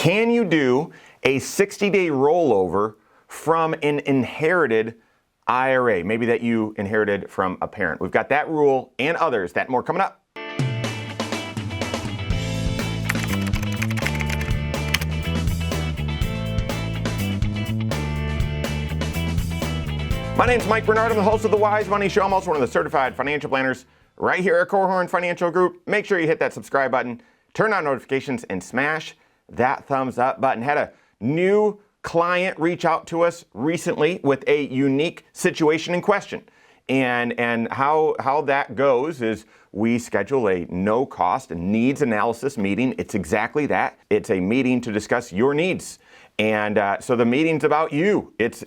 Can you do a 60-day rollover from an inherited IRA, maybe that you inherited from a parent? We've got that rule and others, that and more coming up. My name's Mike Bernard. I'm the host of the Wise Money Show. I'm also one of the certified financial planners right here at Korhorn Financial Group. Make sure you hit that subscribe button, turn on notifications, and smash that thumbs up button. Had a new client reach out to us recently with a unique situation in question. And how that goes is we schedule a no-cost needs analysis meeting. It's exactly that. It's a meeting to discuss your needs. And so the meeting's about you. It's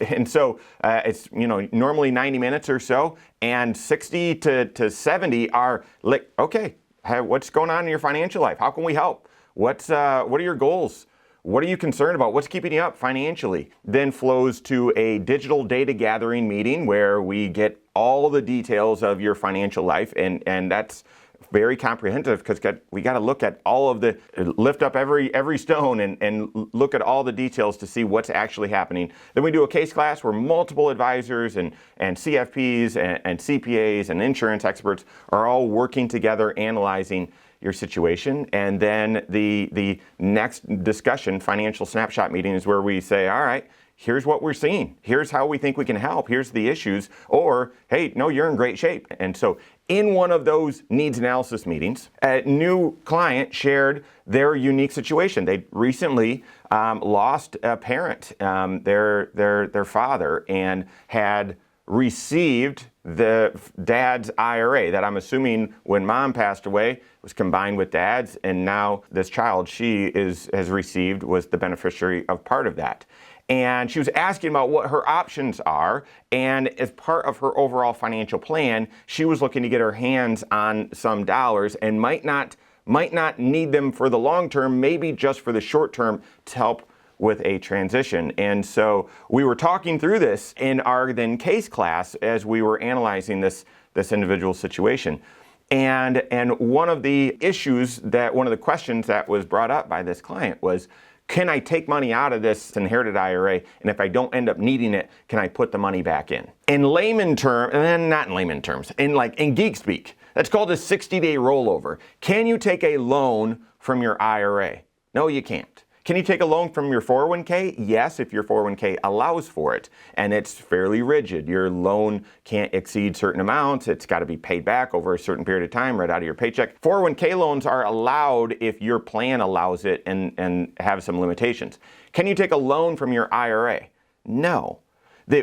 normally 90 minutes or so, and 60 to 70 are like, okay, what's going on in your financial life? How can we help? What are your goals? What are you concerned about? What's keeping you up financially? Then flows to a digital data gathering meeting where we get all the details of your financial life, and that's very comprehensive because we got to look at all of lift up every stone and look at all the details to see what's actually happening. Then we do a case class where multiple advisors and CFPs and CPAs and insurance experts are all working together analyzing your situation. And then the next discussion, financial snapshot meeting, is where we say, all right, here's what we're seeing. Here's how we think we can help. Here's the issues. Or, hey, no, you're in great shape. And so in one of those needs analysis meetings, a new client shared their unique situation. They recently lost a parent, their father, and had received the dad's IRA that I'm assuming when mom passed away was combined with dad's, and now this child has received was the beneficiary of part of that. And she was asking about what her options are, and as part of her overall financial plan, she was looking to get her hands on some dollars and might not need them for the long term, maybe just for the short term to help with a transition. And so we were talking through this in our then case class as we were analyzing this individual situation. And one of the questions that was brought up by this client was, can I take money out of this inherited IRA, and if I don't end up needing it, can I put the money back in? In layman terms, and not in layman terms, in geek speak, that's called a 60-day rollover. Can you take a loan from your IRA? No, you can't. Can you take a loan from your 401k? Yes, if your 401k allows for it, and it's fairly rigid. Your loan can't exceed certain amounts. It's got to be paid back over a certain period of time right out of your paycheck. 401k loans are allowed if your plan allows it and have some limitations. Can you take a loan from your IRA? No. The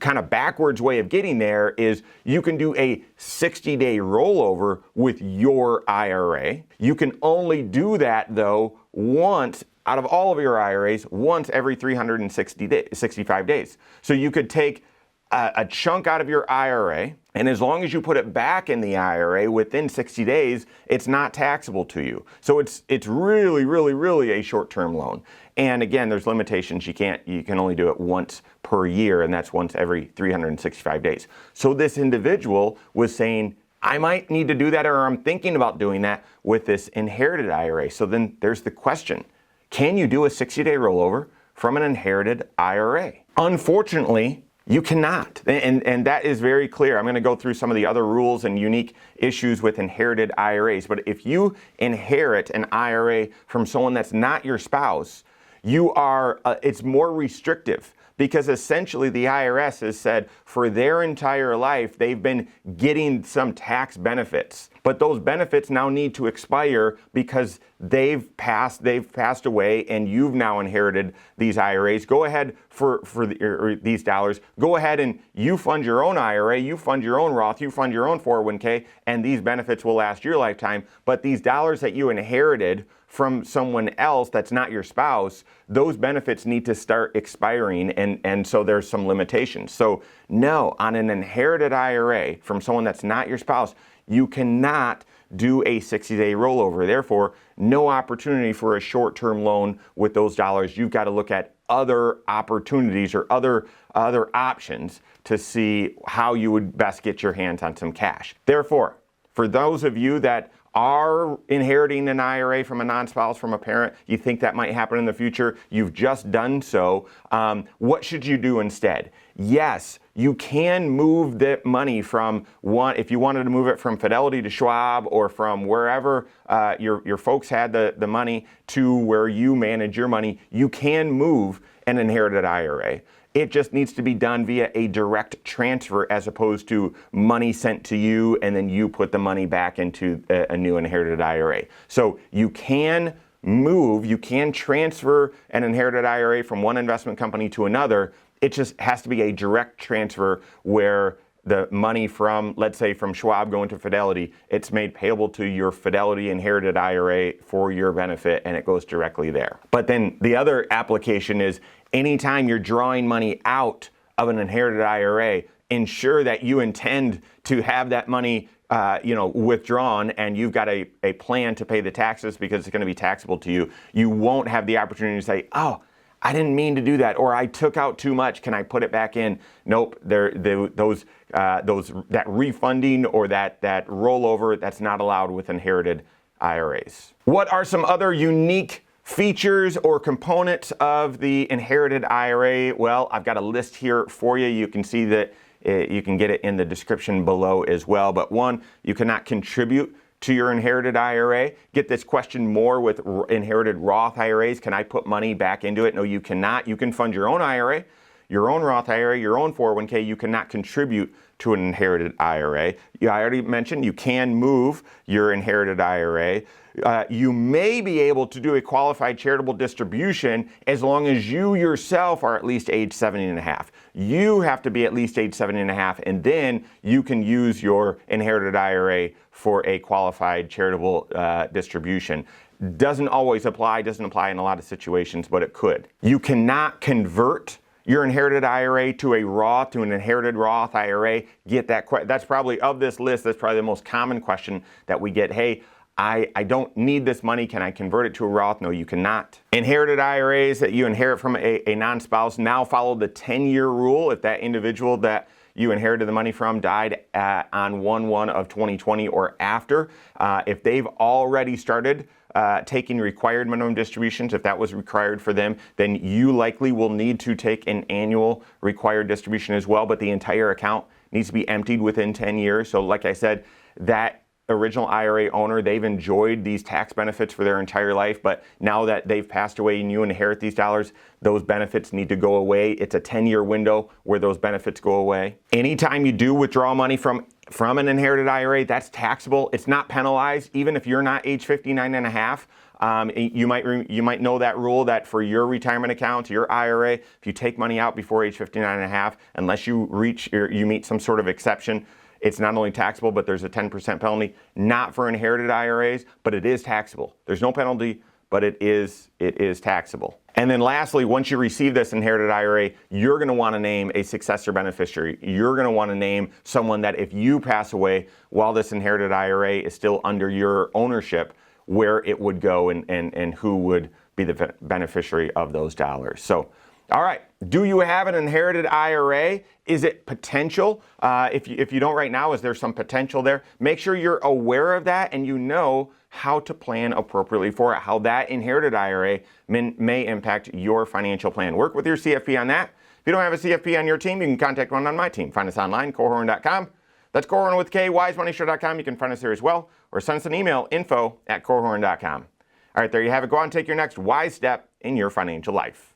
kind of backwards way of getting there is you can do a 60-day rollover with your IRA. You can only do that, though, once out of all of your IRAs, once every 365 days. So you could take a chunk out of your IRA, and as long as you put it back in the IRA within 60 days, it's not taxable to you. So it's really, really, really a short-term loan. And again, there's limitations. You can only do it once per year, and that's once every 365 days. So this individual was saying, I might need to do that, or I'm thinking about doing that with this inherited IRA. So then there's the question, can you do a 60-day rollover from an inherited IRA? Unfortunately, you cannot, and that is very clear. I'm going to go through some of the other rules and unique issues with inherited IRAs, but if you inherit an IRA from someone that's not your spouse, it's more restrictive, because essentially the IRS has said for their entire life they've been getting some tax benefits, but those benefits now need to expire because they've passed away, and you've now inherited these IRAs. Go ahead for these dollars. Go ahead and you fund your own IRA, you fund your own Roth, you fund your own 401k, and these benefits will last your lifetime. But these dollars that you inherited from someone else that's not your spouse, those benefits need to start expiring, and so there's some limitations. So no, on an inherited IRA from someone that's not your spouse, you cannot do a 60-day rollover. Therefore, no opportunity for a short-term loan with those dollars. You've got to look at other opportunities or other options to see how you would best get your hands on some cash. Therefore, for those of you that are inheriting an IRA from a non-spouse, from a parent, you think that might happen in the future, you've just done so, what should you do instead? Yes, you can move that money from one, if you wanted to move it from Fidelity to Schwab or from wherever your folks had the money to where you manage your money, you can move an inherited IRA. It just needs to be done via a direct transfer as opposed to money sent to you and then you put the money back into a new inherited IRA. So you can move, you can transfer an inherited IRA from one investment company to another. It just has to be a direct transfer where the money from, let's say from Schwab going to Fidelity, it's made payable to your Fidelity inherited IRA for your benefit and it goes directly there. But then the other application is anytime you're drawing money out of an inherited IRA, ensure that you intend to have that money withdrawn and you've got a plan to pay the taxes because it's going to be taxable to you. You won't have the opportunity to say, oh, I didn't mean to do that, or I took out too much. Can I put it back in? Nope. That refunding or that rollover, that's not allowed with inherited IRAs. What are some other unique features or components of the inherited IRA? Well, I've got a list here for you. You can see that you can get it in the description below as well. But one, you cannot contribute to your inherited IRA. Get this question more with inherited Roth IRAs. Can I put money back into it? No, you cannot. You can fund your own IRA, your own Roth IRA, your own 401k. You cannot contribute to an inherited IRA. I already mentioned you can move your inherited IRA. You may be able to do a qualified charitable distribution as long as you yourself are at least age 70 and a half. You have to be at least age 70 and a half, and then you can use your inherited IRA for a qualified charitable distribution. Doesn't always apply, doesn't apply in a lot of situations, but it could. You cannot convert your inherited IRA to a Roth, to an inherited Roth IRA. Get that? That's probably, of this list, that's probably the most common question that we get. Hey, I don't need this money. Can I convert it to a Roth? No, you cannot. Inherited IRAs that you inherit from a non-spouse now follow the 10-year rule. If that individual that you inherited the money from died on 1/1/2020 or after, if they've already started taking required minimum distributions, if that was required for them, then you likely will need to take an annual required distribution as well, but the entire account needs to be emptied within 10 years. So like I said, that original IRA owner, they've enjoyed these tax benefits for their entire life, but now that they've passed away and you inherit these dollars, those benefits need to go away. It's a 10-year window where those benefits go away. Anytime you do withdraw money from an inherited IRA, that's taxable. It's not penalized, even if you're not age 59 and a half. You might know that rule that for your retirement account, your IRA, if you take money out before age 59 and a half, unless you meet some sort of exception, it's not only taxable, but there's a 10% penalty. Not for inherited IRAs, but it is taxable. There's no penalty, but it is taxable. And then lastly, once you receive this inherited IRA, you're going to want to name a successor beneficiary. You're going to want to name someone that if you pass away while this inherited IRA is still under your ownership, where it would go and who would be the beneficiary of those dollars. So, all right, do you have an inherited IRA? Is it potential? If you don't right now, is there some potential there? Make sure you're aware of that and you know how to plan appropriately for it, how that inherited IRA may impact your financial plan. Work with your CFP on that. If you don't have a CFP on your team, you can contact one on my team. Find us online, Korhorn.com. That's Korhorn with K, wisemoneyshow.com. You can find us there as well, or send us an email, info@Korhorn.com. All right, there you have it. Go out and take your next wise step in your financial life.